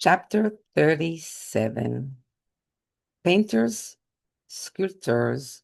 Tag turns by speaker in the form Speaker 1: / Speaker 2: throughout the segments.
Speaker 1: Chapter 37. Painters, Sculptors.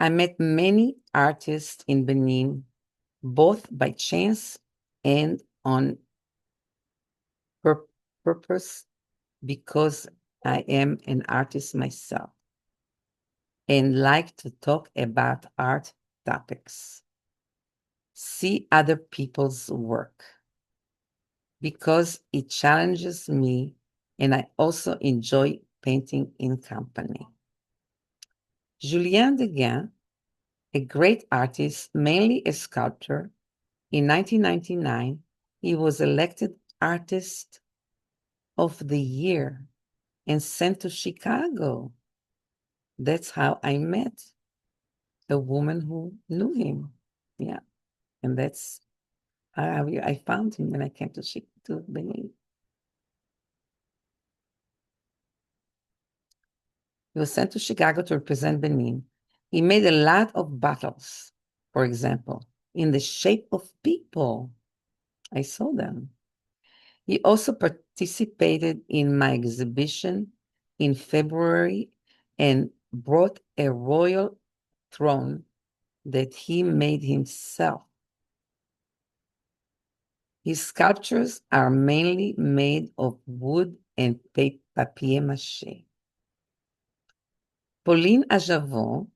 Speaker 1: I met many artists in Benin, both by chance and on purpose, because I am an artist myself and like to talk about art topics. See other people's work because it challenges me, and I also enjoy painting in company. Julien Deguin, a great artist, mainly a sculptor, in 1999, he was elected Artist of the Year and sent to Chicago. That's how I met the woman who knew him. Yeah, and that's how I found him when I came to Benin. He was sent to Chicago to represent Benin. He made a lot of bottles, for example, in the shape of people. I saw them. He also participated in my exhibition in February and brought a royal throne that he made himself. His sculptures are mainly made of wood and papier-mâché. Pauline Ajavon,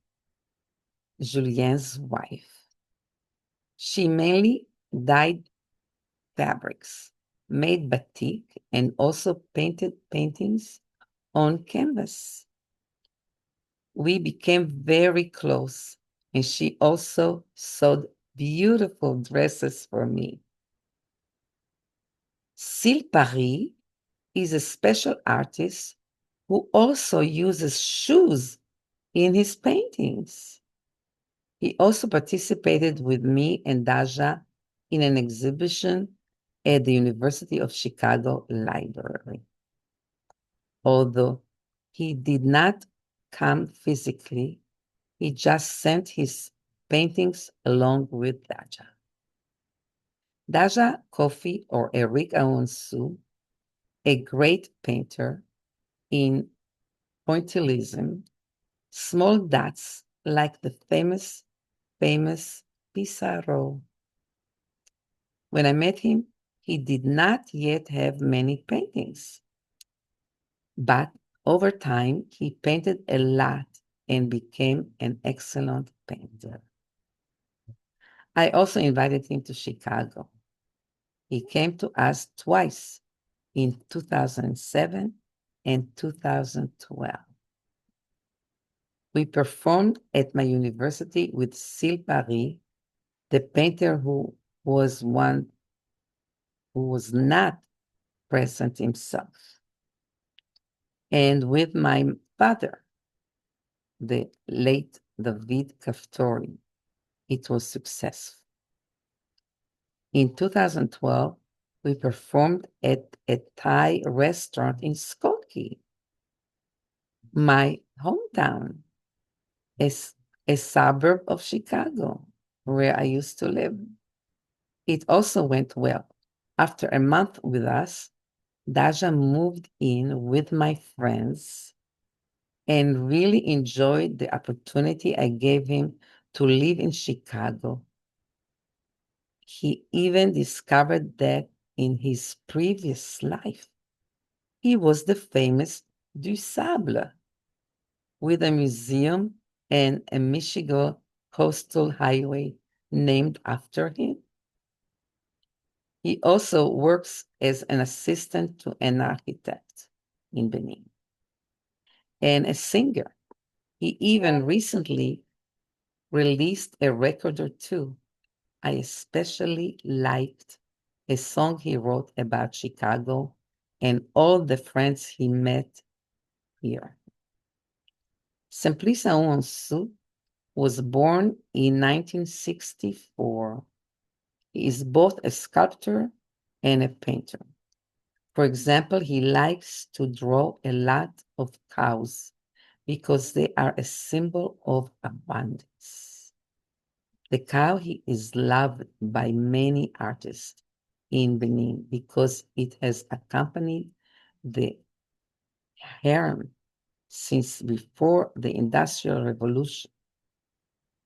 Speaker 1: Julien's wife, she mainly dyed fabrics, made batik, and also painted paintings on canvas. We became very close, and she also sewed beautiful dresses for me. Syl Paris is a special artist who also uses shoes in his paintings. He also participated with me and Daja in an exhibition at the University of Chicago Library. Although he did not come physically, he just sent his paintings along with Daja. Daja Kofi, or Eric Aonsu, a great painter in pointillism, small dots like the famous Pissarro. When I met him, he did not yet have many paintings, but over time he painted a lot and became an excellent painter. I also invited him to Chicago. He came to us twice in 2007 and 2012. We performed at my university with Syl Paris, the painter who was not present himself, and with my father, the late Netiva Caftori. It was successful. In 2012, we performed at a Thai restaurant in Skokie, my hometown, a suburb of Chicago, where I used to live. It also went well. After a month with us, Daja moved in with my friends and really enjoyed the opportunity I gave him to live in Chicago. He even discovered that in his previous life, he was the famous Du Sable, with a museum and a Michigan coastal highway named after him. He also works as an assistant to an architect in Benin and a singer. He even recently released a record or two. I especially liked a song he wrote about Chicago and all the friends he met here. Simplice Aonsu was born in 1964. He is both a sculptor and a painter. For example, he likes to draw a lot of cows because they are a symbol of abundance. The cow is loved by many artists in Benin because it has accompanied the harem since before the Industrial Revolution.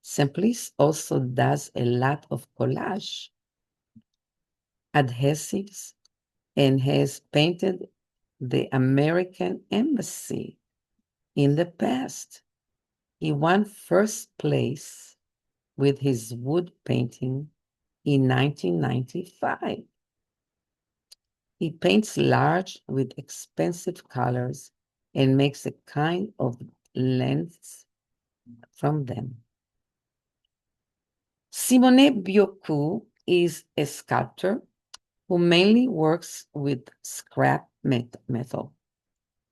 Speaker 1: Simplice also does a lot of collage, adhesives, and has painted the American Embassy in the past. He won first place with his wood painting in 1995. He paints large with expensive colors and makes a kind of lens from them. Simone Bioku is a sculptor who mainly works with scrap metal.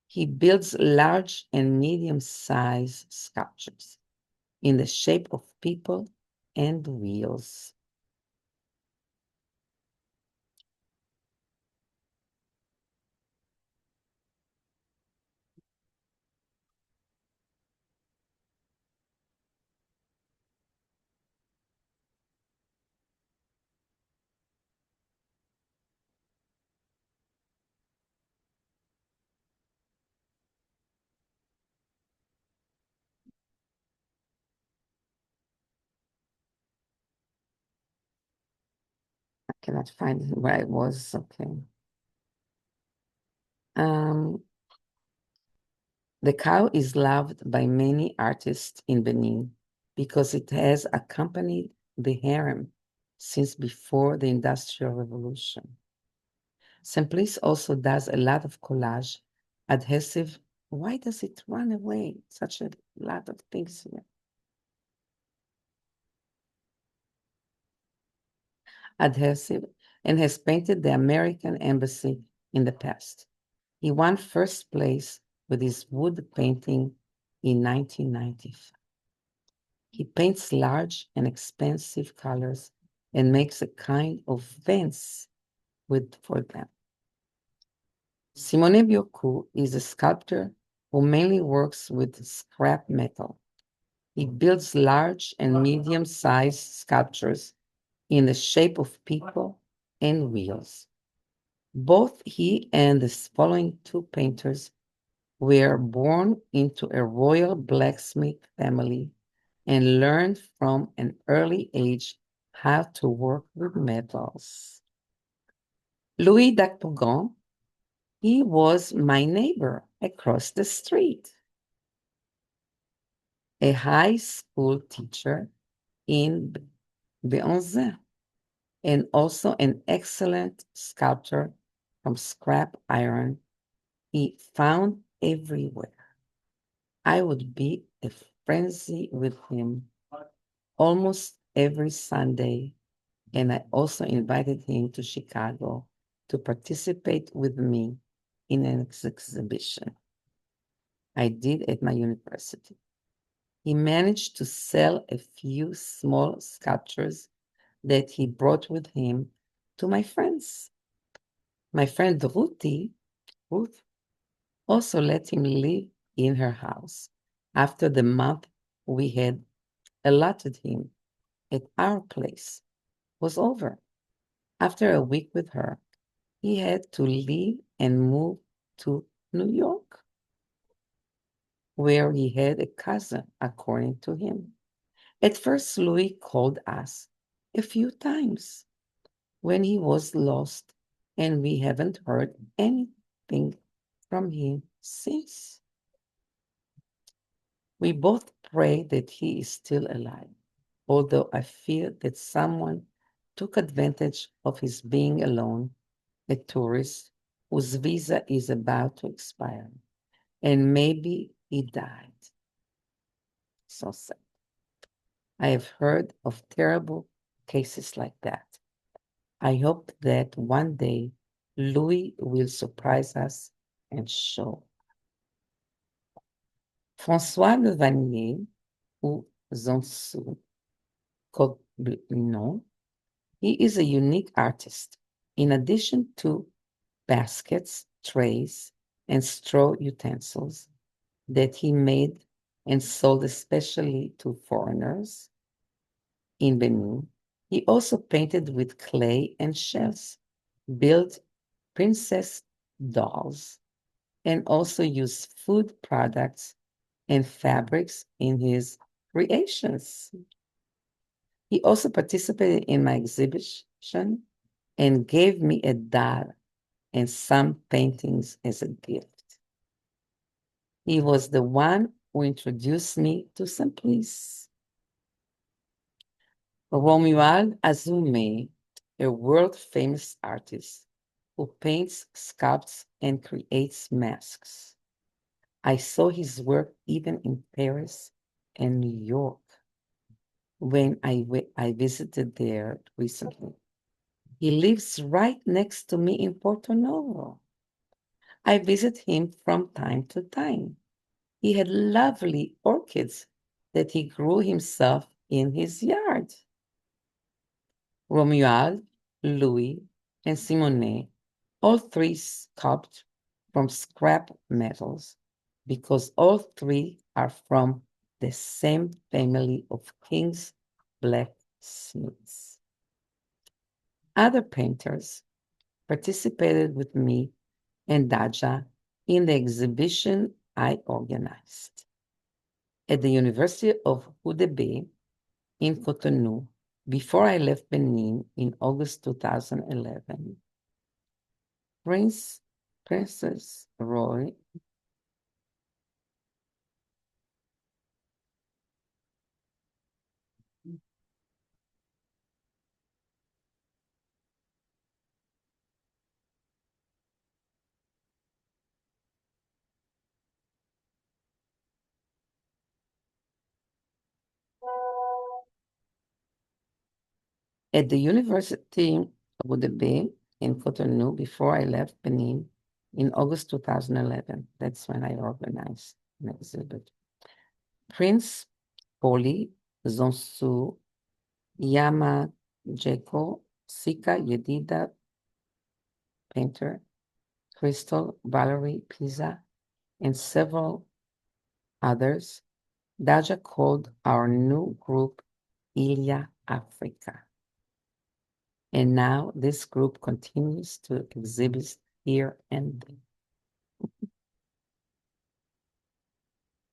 Speaker 1: He builds large and medium-sized sculptures in the shape of people and wheels. I cannot find where I was. Okay. The cow is loved by many artists in Benin because it has accompanied the harem since before the Industrial Revolution. Simplice also does a lot of collage, adhesive. Why does it run away? Such a lot of things here. Adhesive, and has painted the American Embassy in the past. He won first place with his wood painting in 1995. He paints large and expensive colors and makes a kind of fence for them. Simone Bioku is a sculptor who mainly works with scrap metal. He builds large and medium-sized sculptures in the shape of people and wheels. Both he and the following two painters were born into a royal blacksmith family and learned from an early age how to work with metals. Louis Dacpogon, he was my neighbor across the street, a high school teacher in Beonzin, and also an excellent sculptor from scrap iron he found everywhere. I would be a frenzy with him almost every Sunday, and I also invited him to Chicago to participate with me in an exhibition I did at my university. He managed to sell a few small sculptures that he brought with him to my friends. My friend Ruth, also let him live in her house after the month we had allotted him at our place was over. After a week with her, he had to leave and move to New York, where he had a cousin, according to him. At first, Louis called us a few times when he was lost, and we haven't heard anything from him since. We both pray that he is still alive, although I fear that someone took advantage of his being alone, a tourist whose visa is about to expire, and maybe he died. So sad. I have heard of terrible cases like that. I hope that one day Louis will surprise us and show. François Le Vanier, ou Zonsu, Cognon, he is a unique artist. In addition to baskets, trays, and straw utensils that he made and sold especially to foreigners in Benin, he also painted with clay and shells, built princess dolls, and also used food products and fabrics in his creations. He also participated in my exhibition and gave me a doll and some paintings as a gift. He was the one who introduced me to Simplice. Romuald Azume, a world-famous artist who paints, sculpts, and creates masks. I saw his work even in Paris and New York when I visited there recently. He lives right next to me in Porto Novo. I visit him from time to time. He had lovely orchids that he grew himself in his yard. Romuald, Louis, and Simone, all three sculpt from scrap metals because all three are from the same family of kings blacksmiths. Other painters participated with me and Daja in the exhibition I organized. At the University of Udebe in Cotonou, before I left Benin in August 2011, Princess Roy at the University of Udebe in Cotonou before I left Benin in August 2011. That's when I organized an exhibit. Prince Poli Zonsu Yama Jeko Sika Yedida painter, Crystal Valerie Pisa, and several others, Daja called our new group Ilya Africa. And now this group continues to exhibit here and there.